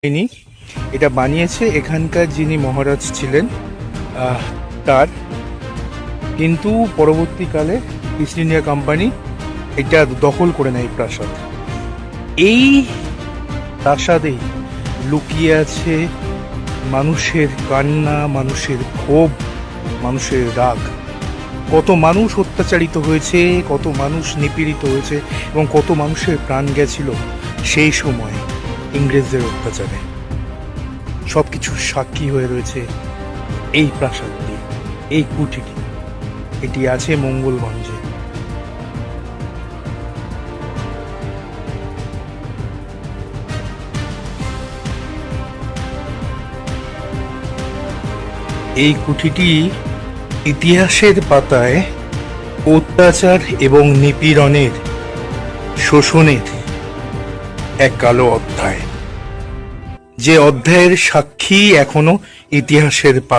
হয়নি। এটা বানিয়েছে এখানকার যিনি মহারাজ ছিলেন তার, কিন্তু পরবর্তীকালে ইস্ট ইন্ডিয়া কোম্পানি এটা দখল করে নেয় প্রাসাদ। এই প্রাসাদেই লুকিয়ে আছে মানুষের কান্না, মানুষের ক্ষোভ, মানুষের রাগ। কত মানুষ অত্যাচারিত হয়েছে, কত মানুষ নিপীড়িত হয়েছে এবং কত মানুষের প্রাণ গেছিল সেই সময় ইংরেজদের অত্যাচারে। সব কিছু সাক্ষী হয়ে রয়েছে এই প্রাসাদটি, এই কুঠিটি। এটি আছে মঙ্গলগঞ্জে। এই কুঠিটি ইতিহাসের পাতায় অত্যাচার এবং নিপীড়নের, শোষণের এক কালো অধ্যায়, যে অধ্যায়ের সাক্ষী এখনো ইতিহাসের পাতা।